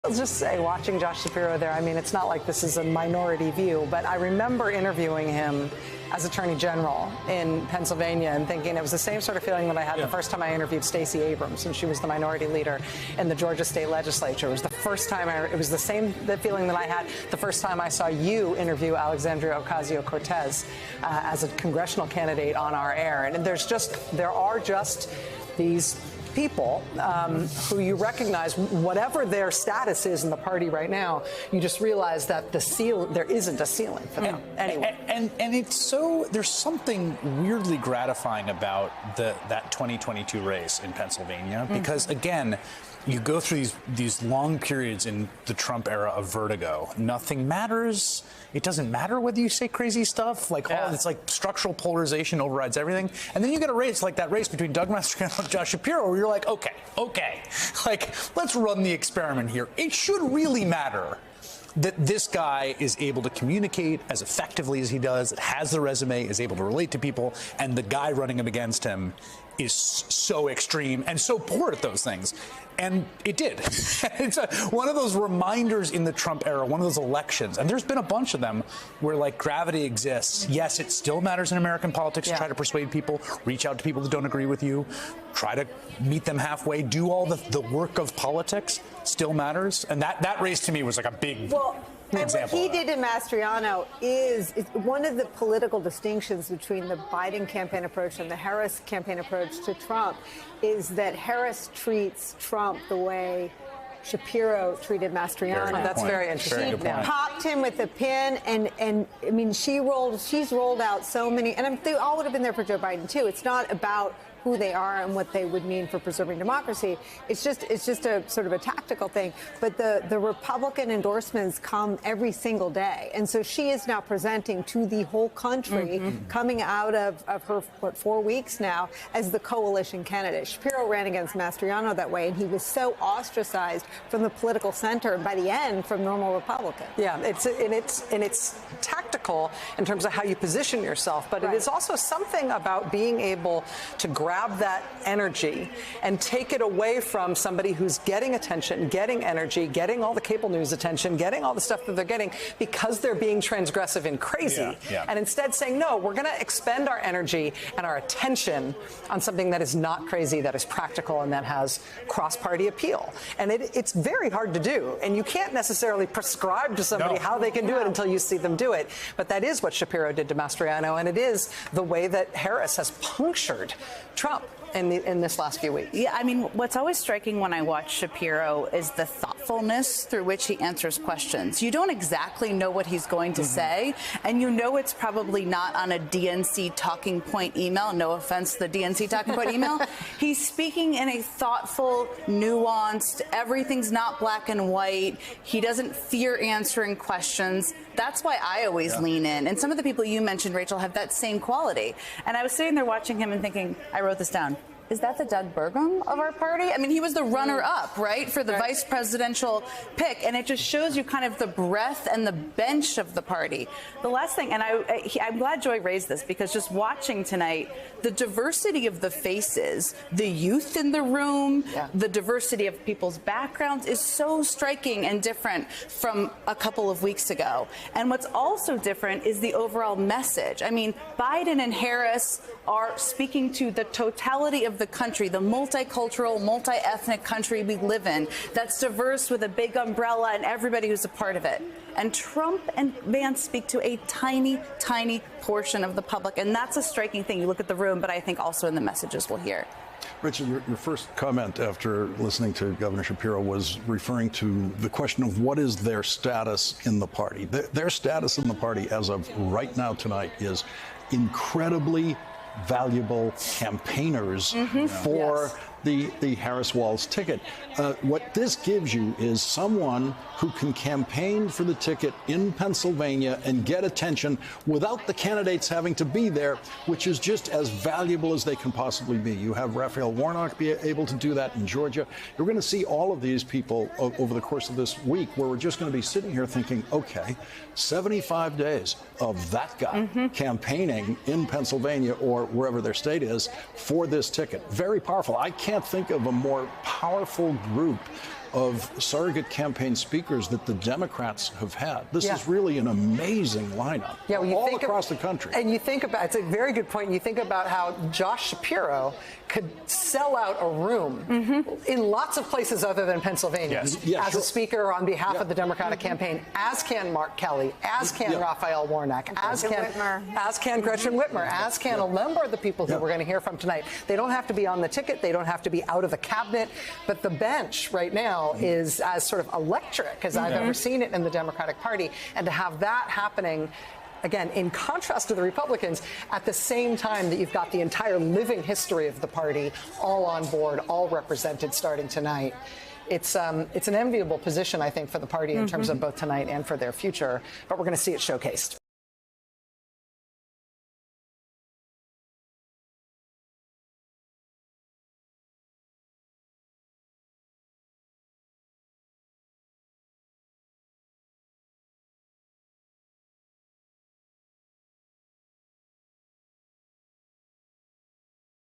I'll just say, watching Josh Shapiro there, I mean, it's not like this is a minority view, but I remember interviewing him as Attorney General in Pennsylvania and thinking it was the same sort of feeling that I had the first time I interviewed Stacey Abrams, and she was the minority leader in the Georgia State Legislature. It was the first time it was the same feeling that I had the first time I saw you interview Alexandria Ocasio-Cortez as a congressional candidate on our air. And there are just these people who you recognize, whatever their status is in the party right now, you just realize that there isn't a ceiling for them. Anyway. And it's there's something weirdly gratifying about that 2022 race in Pennsylvania, because again, you go through these long periods in the Trump era of vertigo. Nothing matters. It doesn't matter whether you say crazy stuff. It's like structural polarization overrides everything. And then you get a race like that race between Doug Mastriano and Josh Shapiro, where you're like, okay. Like, let's run the experiment here. It should really matter that this guy is able to communicate as effectively as he does, has the resume, is able to relate to people, and the guy running against him is so extreme and so poor at those things. And it did. It's one of those reminders in the Trump era, one of those elections, and there's been a bunch of them where, like, gravity exists. Yes, it still matters in American politics to try to persuade people, reach out to people that don't agree with you, try to meet them halfway, do all the work of politics still matters. And that race to me was like a big and what he did in Mastriano is one of the political distinctions between the Biden campaign approach and the Harris campaign approach to Trump is that Harris treats Trump the way Shapiro treated Mastriano. That's very interesting. She popped him with a pin, and I mean, she's rolled out so many, and they all would have been there for Joe Biden too. It's not about who they are and what they would mean for preserving democracy. It's just a sort of a tactical thing. But the Republican endorsements come every single day. And so she is now presenting to the whole country, coming out of her, 4 weeks now, as the coalition candidate. Shapiro ran against Mastriano that way, and he was so ostracized from the political center, and by the end, from normal Republicans. Yeah, it's tactical in terms of how you position yourself, but it is also something about being able to grab that energy and take it away from somebody who's getting attention, getting energy, getting all the cable news attention, getting all the stuff that they're getting because they're being transgressive and crazy. And instead saying, no, we're going to expend our energy and our attention on something that is not crazy, that is practical, and that has cross-party appeal. And it's very hard to do. And you can't necessarily prescribe to somebody how they can do it until you see them do it. But that is what Shapiro did to Mastriano, and it is the way that Harris has punctured Trump in this last few weeks. Yeah, I mean, what's always striking when I watch Shapiro is the thoughtfulness through which he answers questions. You don't exactly know what he's going to say, and you know it's probably not on a DNC talking point email. No offense to the DNC talking point email. He's speaking in a thoughtful, nuanced, everything's not black and white. He doesn't fear answering questions. That's why I always lean in. And some of the people you mentioned, Rachel, have that same quality. And I was sitting there watching him and thinking, I wrote this down. Is that the Doug Burgum of our party? I mean, he was the runner-up, right, for the vice presidential pick, and it just shows you kind of the breadth and the bench of the party. The last thing, and I'm glad Joy raised this, because just watching tonight, the diversity of the faces, the youth in the room, the diversity of people's backgrounds is so striking and different from a couple of weeks ago. And what's also different is the overall message. I mean, Biden and Harris are speaking to the totality of the country, the multicultural, multi-ethnic country we live in, that's diverse with a big umbrella and everybody who's a part of it. And Trump and Vance speak to a tiny, tiny portion of the public. And that's a striking thing. You look at the room, but I think also in the messages we'll hear. Richard, your first comment after listening to Governor Shapiro was referring to the question of what is their status in the party. Their status in the party as of right now tonight is incredibly valuable campaigners for the Harris-Walz ticket. What this gives you is someone who can campaign for the ticket in Pennsylvania and get attention without the candidates having to be there, which is just as valuable as they can possibly be. You have Raphael Warnock be able to do that in Georgia. You're going to see all of these people over the course of this week where we're just going to be sitting here thinking, okay, 75 days of that guy campaigning in Pennsylvania or wherever their state is for this ticket. Very powerful. I can't think of a more powerful group of surrogate campaign speakers that the Democrats have had. This Yeah. is really an amazing lineup all across the country. And you think about, it's a very good point. You think about how Josh Shapiro could sell out a room in lots of places other than Pennsylvania as a speaker on behalf of the Democratic campaign, as can Mark Kelly, as can Raphael Warnock, as can Gretchen Whitmer, as can a number of the people who we're going to hear from tonight. They don't have to be on the ticket. They don't have to be out of the cabinet. But the bench right now is as sort of electric as I've ever seen it in the Democratic Party. And to have that happening, again, in contrast to the Republicans, at the same time that you've got the entire living history of the party all on board, all represented starting tonight. It's an enviable position, I think, for the party in terms of both tonight and for their future. But we're going to see it showcased.